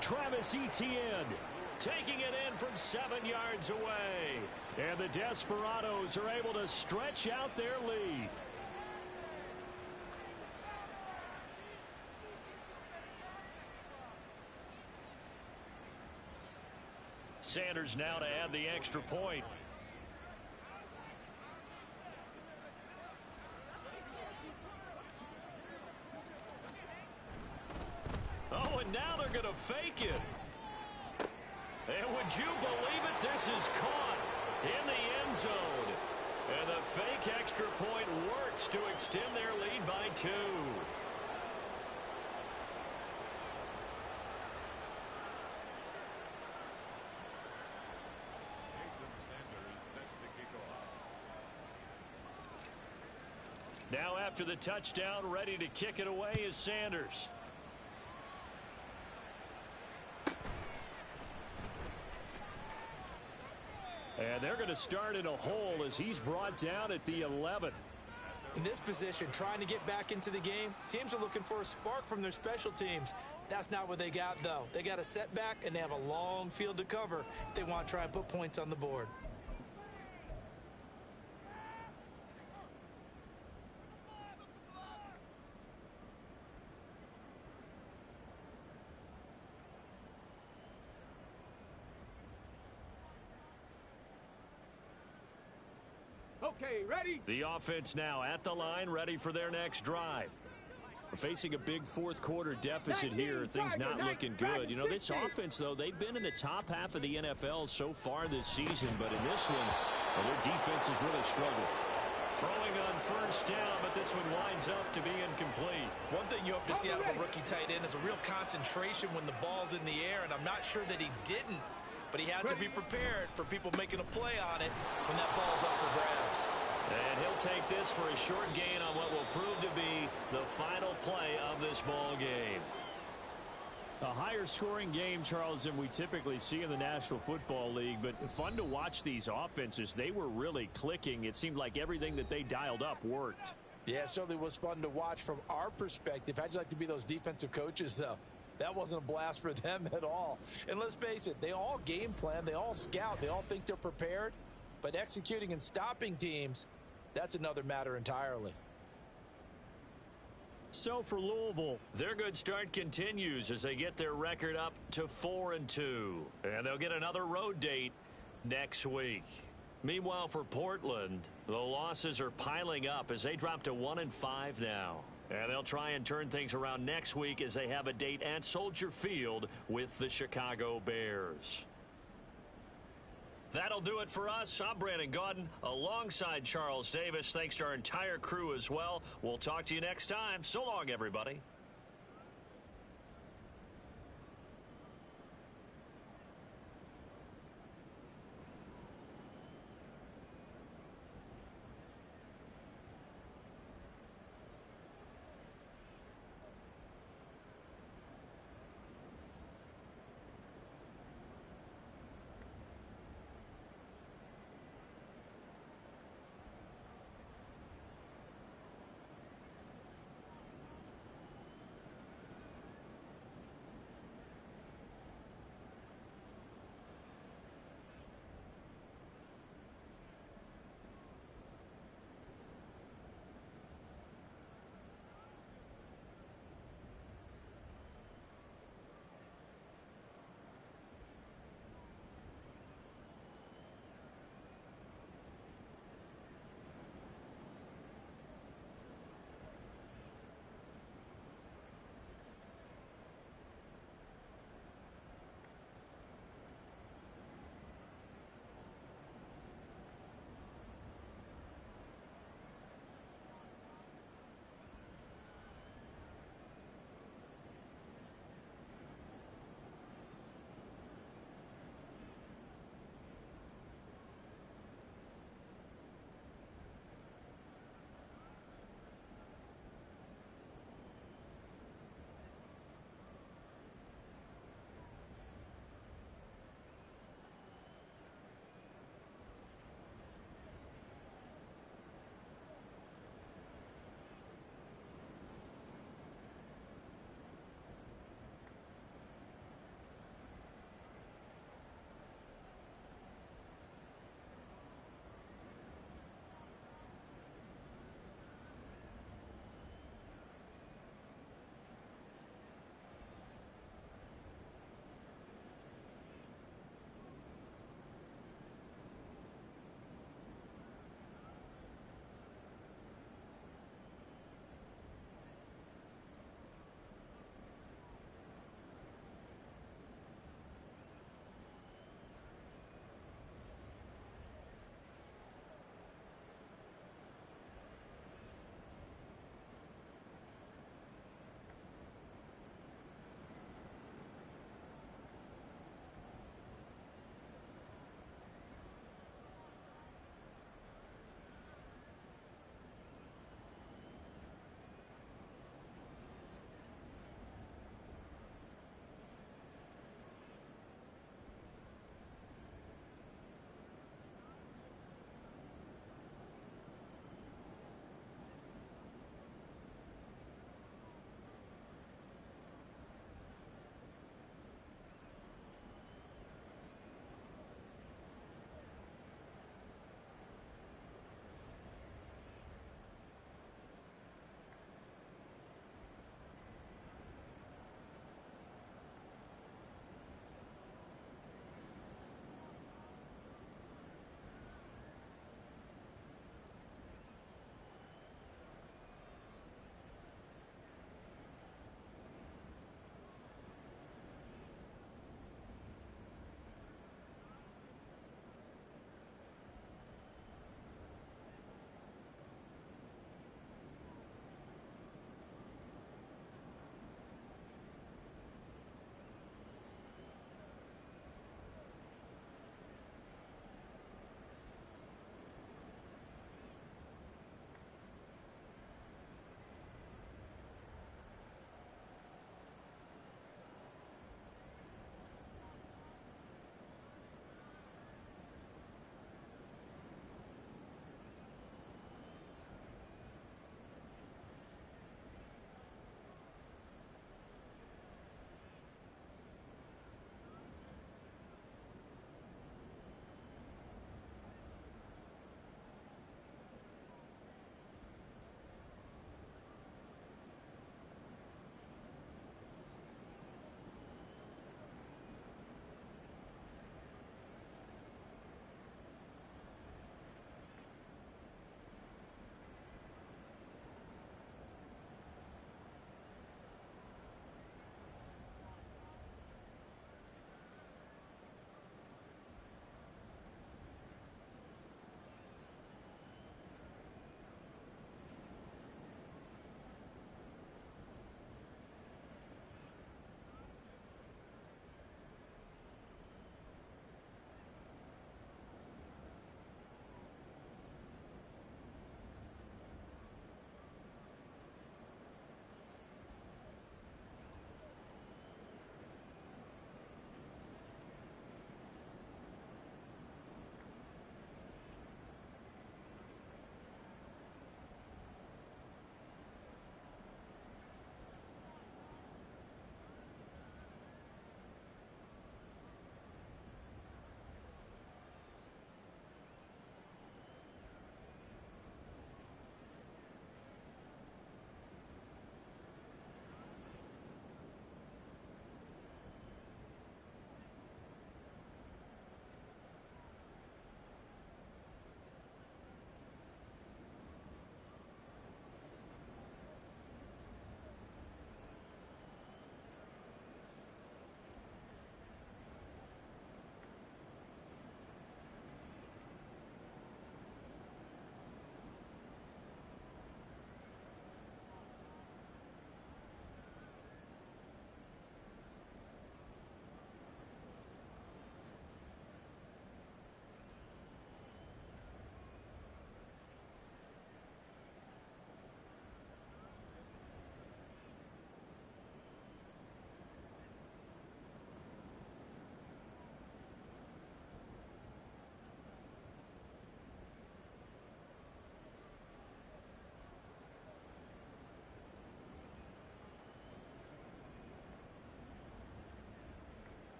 Travis Etienne taking it in from 7 yards away. And the Desperados are able to stretch out their lead. Sanders now to add the extra point. Oh, and now they're going to fake it. And would you believe it? This is caught in the end zone. And the fake extra point works to extend their lead by 2. Now after the touchdown, ready to kick it away is Sanders. And they're going to start in a hole as he's brought down at the 11. In this position, trying to get back into the game, teams are looking for a spark from their special teams. That's not what they got, though. They got a setback, and they have a long field to cover if they want to try and put points on the board. Okay, ready? The offense now at the line, ready for their next drive. We're facing a big fourth quarter deficit here. Things not looking good. You know, this offense, though, they've been in the top half of the NFL so far this season. But in this one, well, their defense has really struggled. Throwing on first down, but this one winds up to be incomplete. One thing you hope to see out of a rookie tight end is a real concentration when the ball's in the air, and I'm not sure that he didn't. But he has to be prepared for people making a play on it when that ball's up for grabs. And he'll take this for a short gain on what will prove to be the final play of this ball game. A higher scoring game, Charles, than we typically see in the National Football League, but fun to watch these offenses. They were really clicking. It seemed like everything that they dialed up worked. Yeah, it certainly was fun to watch from our perspective. How'd you like to be those defensive coaches, though? That wasn't a blast for them at all. And let's face it, they all game plan, they all scout, they all think they're prepared. But executing and stopping teams, that's another matter entirely. So for Louisville, their good start continues as they get their record up to 4-2. And they'll get another road date next week. Meanwhile, for Portland, the losses are piling up as they drop to 1-5 now. And they'll try and turn things around next week as they have a date at Soldier Field with the Chicago Bears. That'll do it for us. I'm Brandon Gaudin alongside Charles Davis. Thanks to our entire crew as well. We'll talk to you next time. So long, everybody.